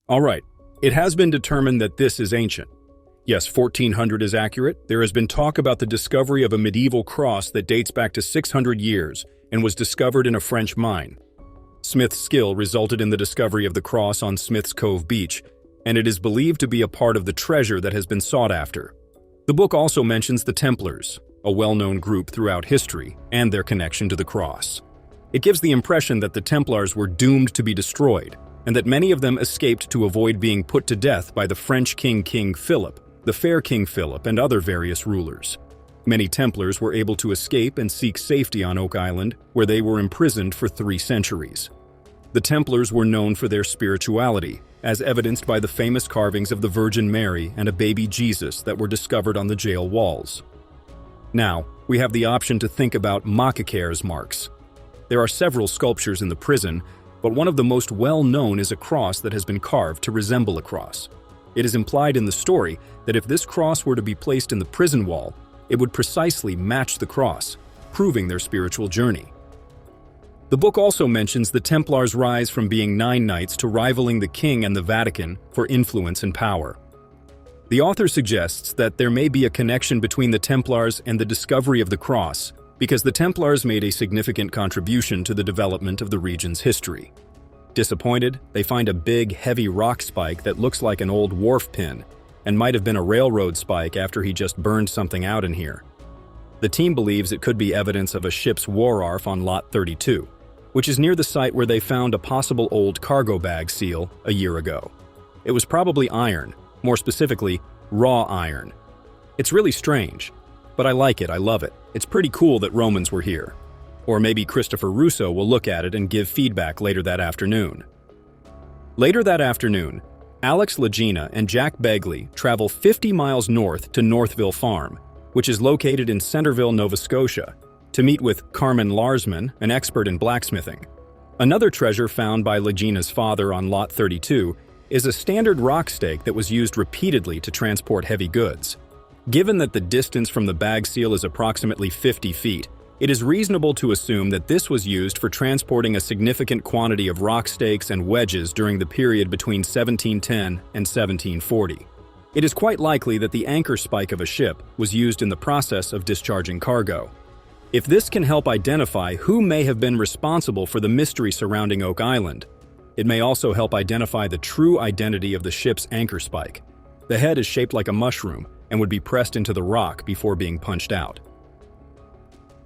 All right, it has been determined that this is ancient. Yes, 1400 is accurate. There has been talk about the discovery of a medieval cross that dates back to 600 years and was discovered in a French mine. Smith's skill resulted in the discovery of the cross on Smith's Cove Beach, and it is believed to be a part of the treasure that has been sought after. The book also mentions the Templars, a well-known group throughout history, and their connection to the cross. It gives the impression that the Templars were doomed to be destroyed, and that many of them escaped to avoid being put to death by the French King Philip, the Fair King Philip, and other various rulers. Many Templars were able to escape and seek safety on Oak Island, where they were imprisoned for 3 centuries. The Templars were known for their spirituality, as evidenced by the famous carvings of the Virgin Mary and a baby Jesus that were discovered on the jail walls. Now, we have the option to think about Macacair's marks. There are several sculptures in the prison, but one of the most well-known is a cross that has been carved to resemble a cross. It is implied in the story that if this cross were to be placed in the prison wall, it would precisely match the cross, proving their spiritual journey. The book also mentions the Templars' rise from being 9 knights to rivaling the king and the Vatican for influence and power. The author suggests that there may be a connection between the Templars and the discovery of the cross, because the Templars made a significant contribution to the development of the region's history. Disappointed, they find a big, heavy rock spike that looks like an old wharf pin and might have been a railroad spike after he just burned something out in here. The team believes it could be evidence of a ship's wharf on Lot 32, which is near the site where they found a possible old cargo bag seal a year ago. It was probably iron, more specifically, raw iron. It's really strange, but I like it, I love it. It's pretty cool that Romans were here. Or maybe Christopher Russo will look at it and give feedback later that afternoon. Later that afternoon, Alex Lagena and Jack Begley travel 50 miles north to Northville Farm, which is located in Centerville, Nova Scotia, to meet with Carmen Larsman, an expert in blacksmithing. Another treasure found by Lagena's father on Lot 32 is a standard rock stake that was used repeatedly to transport heavy goods. Given that the distance from the bag seal is approximately 50 feet, it is reasonable to assume that this was used for transporting a significant quantity of rock stakes and wedges during the period between 1710 and 1740. It is quite likely that the anchor spike of a ship was used in the process of discharging cargo. If this can help identify who may have been responsible for the mystery surrounding Oak Island, it may also help identify the true identity of the ship's anchor spike. The head is shaped like a mushroom and would be pressed into the rock before being punched out.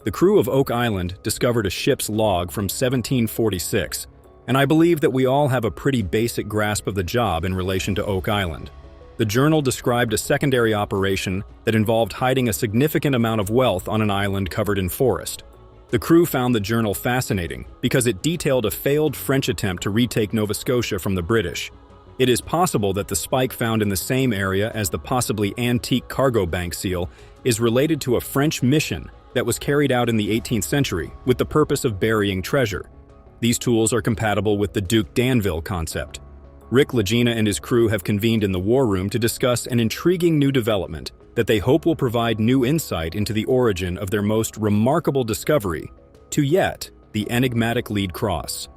The crew of Oak Island discovered a ship's log from 1746, and I believe that we all have a pretty basic grasp of the job in relation to Oak Island. The journal described a secondary operation that involved hiding a significant amount of wealth on an island covered in forest. The crew found the journal fascinating because it detailed a failed French attempt to retake Nova Scotia from the British. It is possible that the spike found in the same area as the possibly antique cargo bank seal is related to a French mission that was carried out in the 18th century with the purpose of burying treasure. These tools are compatible with the Duke d'Anville concept. Rick Lagena and his crew have convened in the war room to discuss an intriguing new development that they hope will provide new insight into the origin of their most remarkable discovery to yet, the enigmatic lead cross.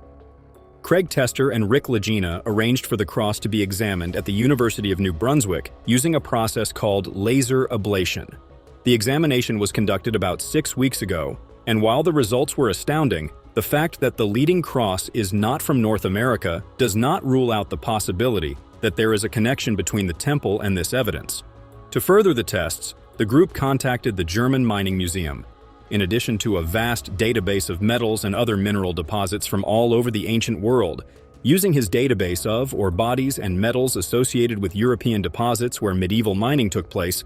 Craig Tester and Rick Lagena arranged for the cross to be examined at the University of New Brunswick using a process called laser ablation. The examination was conducted about 6 weeks ago, and while the results were astounding, the fact that the leading cross is not from North America does not rule out the possibility that there is a connection between the temple and this evidence. To further the tests, the group contacted the German Mining Museum. In addition to a vast database of metals and other mineral deposits from all over the ancient world, using his database of bodies and metals associated with European deposits where medieval mining took place,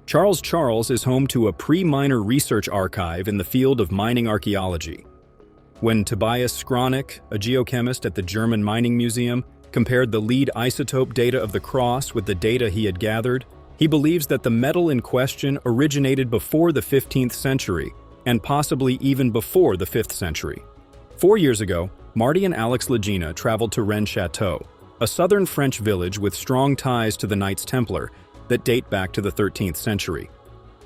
Charles is home to a pre-miner research archive in the field of mining archaeology. When Tobias Skronik, a geochemist at the German Mining Museum, compared the lead isotope data of the cross with the data he had gathered, he believes that the metal in question originated before the 15th century and possibly even before the 5th century. 4 years ago, Marty and Alex Lagena traveled to Rennes Chateau, a southern French village with strong ties to the Knights Templar that date back to the 13th century.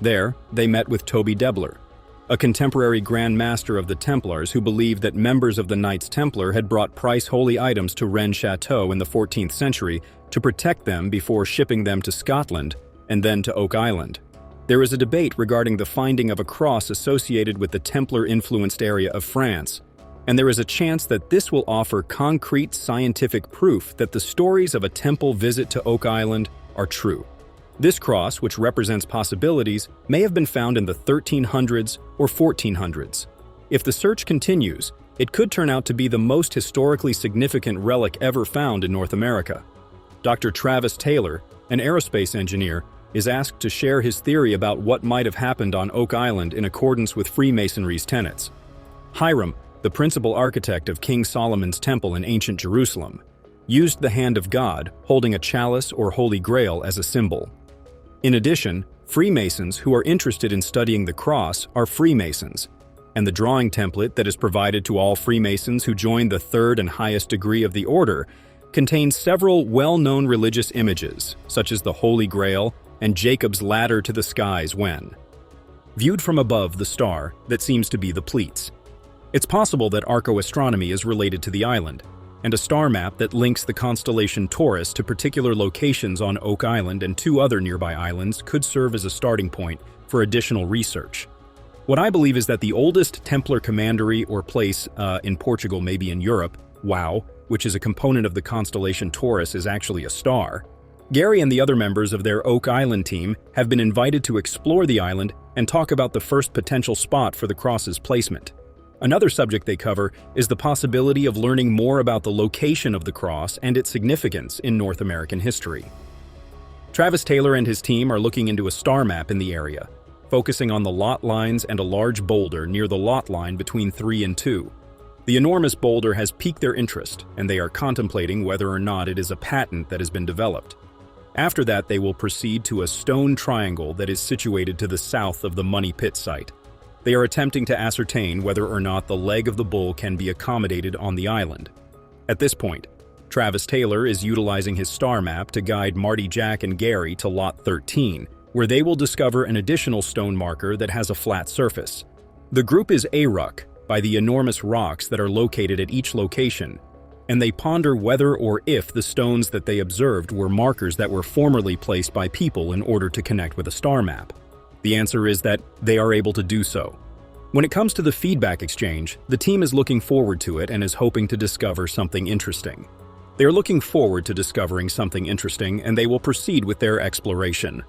There, they met with Toby Debler, a contemporary Grand Master of the Templars who believed that members of the Knights Templar had brought price-holy items to Rennes Chateau in the 14th century to protect them before shipping them to Scotland and then to Oak Island. There is a debate regarding the finding of a cross associated with the Templar-influenced area of France, and there is a chance that this will offer concrete scientific proof that the stories of a temple visit to Oak Island are true. This cross, which represents possibilities, may have been found in the 1300s or 1400s. If the search continues, it could turn out to be the most historically significant relic ever found in North America. Dr. Travis Taylor, an aerospace engineer, is asked to share his theory about what might have happened on Oak Island in accordance with Freemasonry's tenets. Hiram, the principal architect of King Solomon's Temple in ancient Jerusalem, used the hand of God, holding a chalice or Holy Grail as a symbol. In addition, Freemasons who are interested in studying the cross are Freemasons, and the drawing template that is provided to all Freemasons who join the third and highest degree of the order contains several well-known religious images, such as the Holy Grail and Jacob's ladder to the skies when viewed from above the star that seems to be the Pleiades. It's possible that archoastronomy is related to the island, and a star map that links the constellation Taurus to particular locations on Oak Island and 2 other nearby islands could serve as a starting point for additional research. What I believe is that the oldest Templar commandery or place in Portugal, maybe in Europe, Wow, which is a component of the constellation Taurus, is actually a star. Gary and the other members of their Oak Island team have been invited to explore the island and talk about the first potential spot for the cross's placement. Another subject they cover is the possibility of learning more about the location of the cross and its significance in North American history. Travis Taylor and his team are looking into a star map in the area, focusing on the lot lines and a large boulder near the lot line between 3 and 2. The enormous boulder has piqued their interest, and they are contemplating whether or not it is a patent that has been developed. After that, they will proceed to a stone triangle that is situated to the south of the Money Pit site. They are attempting to ascertain whether or not the leg of the bull can be accommodated on the island. At this point, Travis Taylor is utilizing his star map to guide Marty, Jack, and Gary to Lot 13, where they will discover an additional stone marker that has a flat surface. The group is struck by the enormous rocks that are located at each location, and they ponder whether or if the stones that they observed were markers that were formerly placed by people in order to connect with a star map. The answer is that they are able to do so. When it comes to the feedback exchange, the team is looking forward to it and is hoping to discover something interesting. They are looking forward to discovering something interesting, and they will proceed with their exploration.